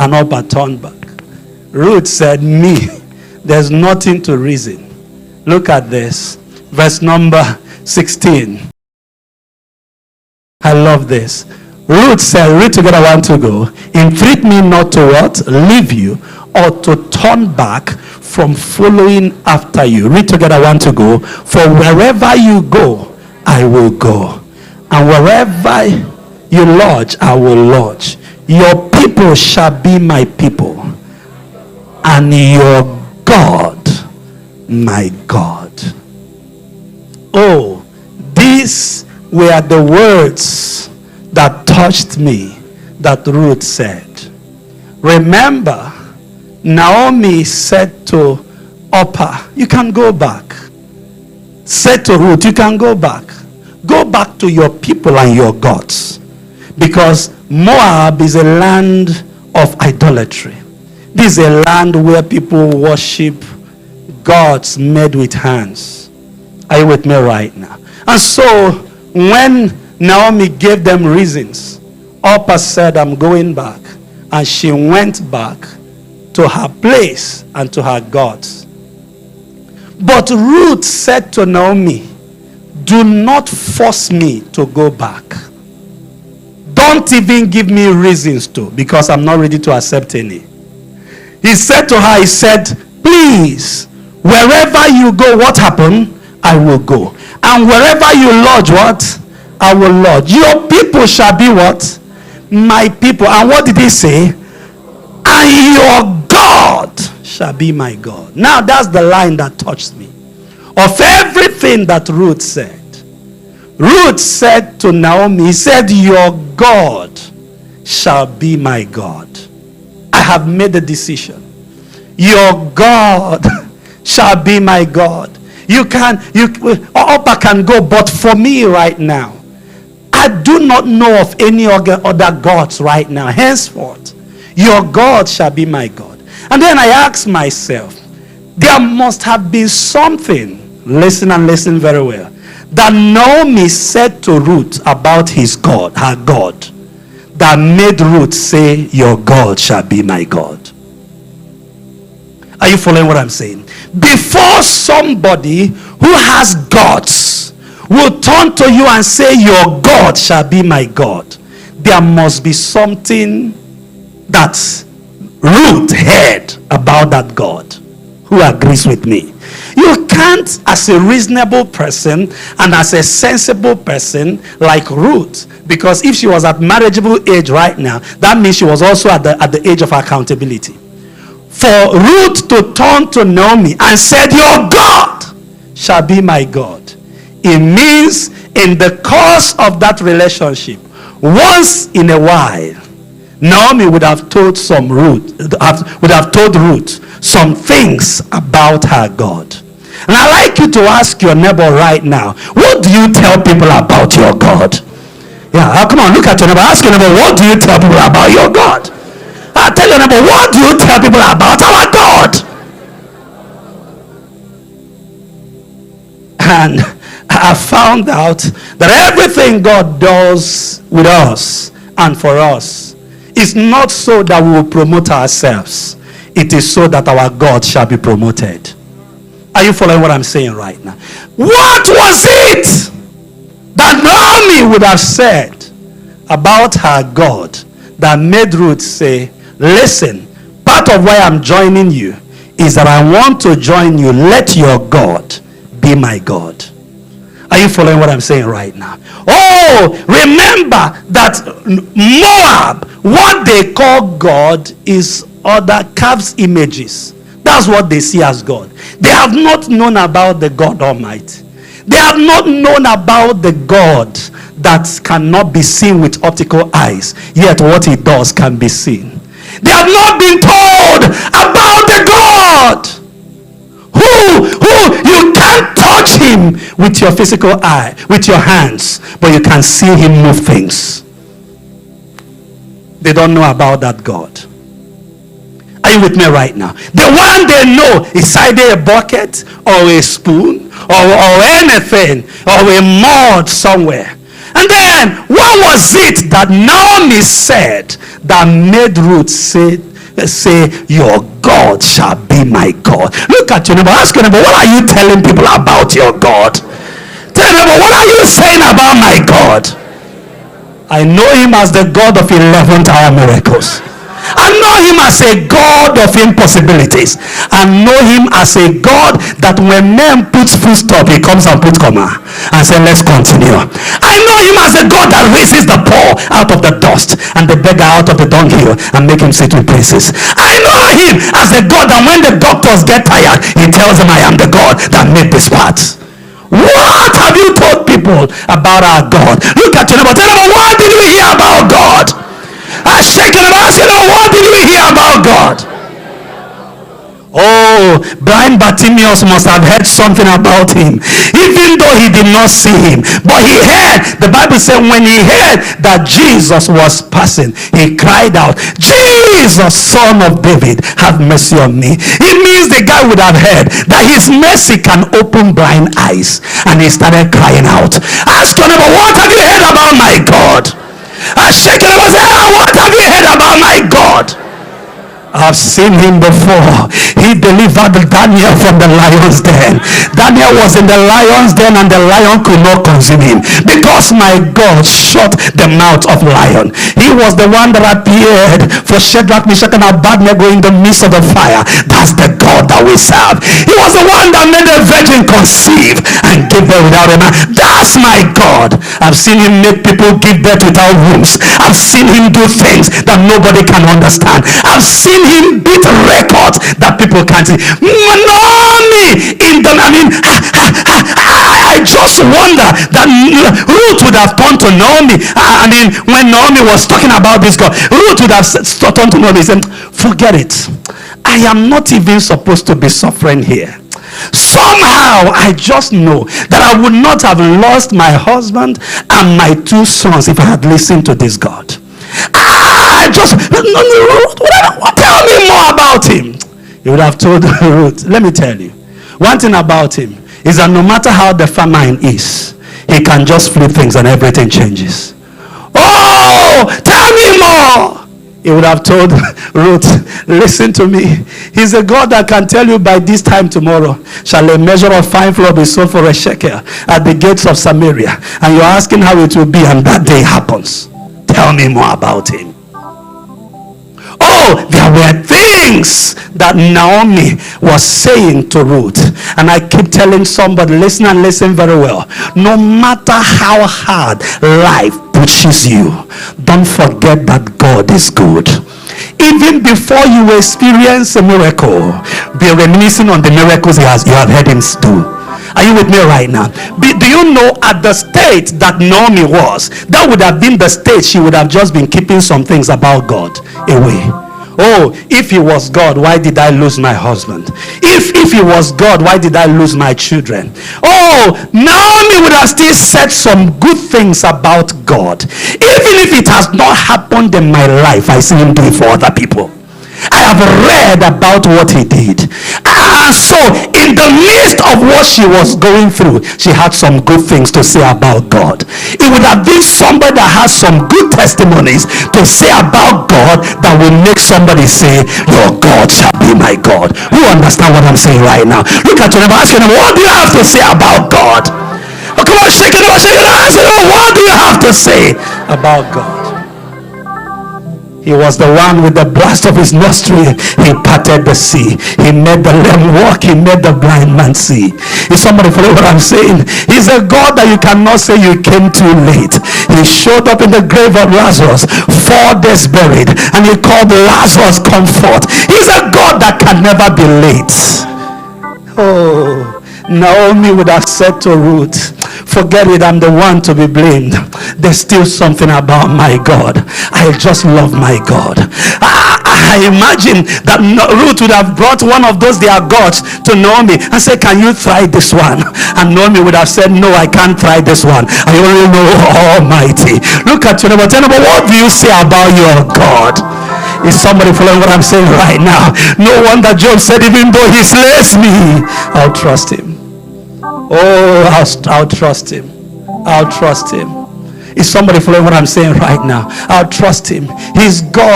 And Orpah turned back. Ruth said, me, there's nothing to reason. Look at this. Verse number 16. I love this. Ruth said, read together, 1, 2, go. Entreat me not to what? Leave you, or to turn back from following after you. Read together, 1, 2, go. For wherever you go, I will go. And wherever you lodge, I will lodge. Your people shall be my people, and your God, my God. Oh, these were the words that touched me that Ruth said. Remember, Naomi said to Orpah, you can go back. Said to Ruth, you can go back. Go back to your people and your gods. Because Moab is a land of idolatry. This is a land where people worship gods made with hands. Are you with me right now? And so, when Naomi gave them reasons, Orpah said, I'm going back. And she went back to her place and to her gods. But Ruth said to Naomi, do not force me to go back. Don't even give me reasons to, because I'm not ready to accept any. He said to her, he said, please, wherever you go, what happened? I will go. And wherever you lodge, what? I will lodge. Your people shall be what? My people. And what did he say? And your God shall be my God. Now that's the line that touched me. Of everything that Ruth said, Ruth said to Naomi, he said, your God shall be my God. I have made a decision. Your God shall be my God. Orpah can go, but for me right now, I do not know of any other gods right now. Henceforth, your God shall be my God. And then I ask myself, there must have been something, listen and listen very well, that Naomi said to Ruth about his God, her God, that made Ruth say, your God shall be my God. Are you following what I'm saying? Before somebody who has gods will turn to you and say, your God shall be my God, there must be something that Ruth heard about that God. Who agrees with me? You can't, as a reasonable person and as a sensible person like Ruth, because if she was at marriageable age right now, that means she was also at the age of accountability. For Ruth to turn to Naomi and said, your God shall be my God, it means in the course of that relationship, once in a while, Naomi would have told Ruth some things about her God. And I'd like you to ask your neighbor right now, what do you tell people about your God? Yeah, come on, look at your neighbor. Ask your neighbor, what do you tell people about your God? I tell your neighbor, what do you tell people about our God? And I found out that everything God does with us and for us is not so that we will promote ourselves. It is so that our God shall be promoted. Are you following what I'm saying right now? What was it that Naomi would have said about her God that made Ruth say, listen, part of why I'm joining you is that I want to join you. Let your God be my God. Are you following what I'm saying right now? Oh, remember that Moab, what they call God is other calves images. That's what they see as God. They have not known about the God Almighty. They have not known about the God that cannot be seen with optical eyes, yet what he does can be seen. They have not been told about the God who you can't touch him with your physical eye, with your hands, but you can see him move things. They don't know about that God. Are you with me right now? The one they know is either a bucket or a spoon or anything or a mud somewhere. And then what was it that Naomi said that made Ruth say say, your God shall be my God. Look at your neighbor. Ask your neighbor, what are you telling people about your God? Tell your neighbor, what are you saying about my God? I know him as the God of 11th hour miracles. I know him as a God of impossibilities. I know him as a God that when man puts full stop, he comes and puts comma and says, let's continue. I know him as a God that raises the poor out of the dust and the beggar out of the dunghill and make him sit in places. I know him as a God that when the doctors get tired, he tells them, I am the God that made this part. What have you told people about our God? Look at your neighbor. Tell them, what did we hear about God? I shake it and ask you, what did we hear about God? Oh, blind Bartimaeus must have heard something about him, even though he did not see him. But he heard, the Bible said, when he heard that Jesus was passing, he cried out, Jesus, Son of David, have mercy on me. It means the guy would have heard that his mercy can open blind eyes, and he started crying out. Ask your neighbor, what have you heard about my God? I shake it and say, what have you heard about my God? I've seen him before. He delivered Daniel from the lion's den. Daniel was in the lion's den and the lion could not consume him because my God shut the mouth of lion. He was the one that appeared for Shadrach, Meshach, and Abednego in the midst of the fire. That's the God that we serve. He was the one that made the virgin conceive and give birth without a man. That's my God. I've seen him make people give birth without wombs. I've seen him do things that nobody can understand. I've seen him beat records that people can't see. Naomi in the, I just wonder that Ruth would have turned to Naomi. When Naomi was talking about this God, Ruth would have turned to Naomi and said, forget it. I am not even supposed to be suffering here. Somehow I just know that I would not have lost my husband and my 2 sons if I had listened to this God. Tell me more about him. He would have told Ruth, let me tell you, one thing about him is that no matter how the famine is, he can just flip things and everything changes. Oh, tell me more. He would have told Ruth, listen to me. He's a God that can tell you by this time tomorrow shall a measure of fine flour be sold for a shekel at the gates of Samaria. And you're asking how it will be, and that day happens. Tell me more about him. Oh, there were things that Naomi was saying to Ruth. And I keep telling somebody, listen and listen very well. No matter how hard life pushes you, don't forget that God is good. Even before you experience a miracle, be reminiscing on the miracles you have heard him do. Are you with me right now? Do you know at the state that Naomi was, that would have been the state she would have just been keeping some things about God away. Oh, if he was God, why did I lose my husband? If he was God, why did I lose my children? Oh, Naomi would have still said some good things about God. Even if it has not happened in my life, I see him do it for other people. I have read about what he did. And so in the midst of what she was going through, she had some good things to say about God. It would have been somebody that has some good testimonies to say about God that will make somebody say, your God shall be my God. You understand what I'm saying right now? Look at your neighbor, ask your neighbor, what do you have to say about God? Oh, come on, shake it up, shake it up. Ask your neighbor, what do you have to say about God? He was the one with the blast of his nostril. He parted the sea. He made the lame walk. He made the blind man see. Is somebody follow what I'm saying? He's a God that you cannot say you came too late. He showed up in the grave of Lazarus, 4 days buried, and he called Lazarus come forth. He's a God that can never be late. Oh, Naomi would have said to Ruth, forget it, I'm the one to be blamed. There's still something about my God. I just love my God. I imagine that Ruth would have brought one of those their gods to Naomi and said, can you try this one? And Naomi would have said, no, I can't try this one. I only know Almighty. Look at your neighbor. Tell them, what do you say about your God? Is somebody following what I'm saying right now? No wonder Job said, even though he slays me, I'll trust him. Oh, I'll trust him. I'll trust him. Is somebody following what I'm saying right now? I'll trust him. He's God.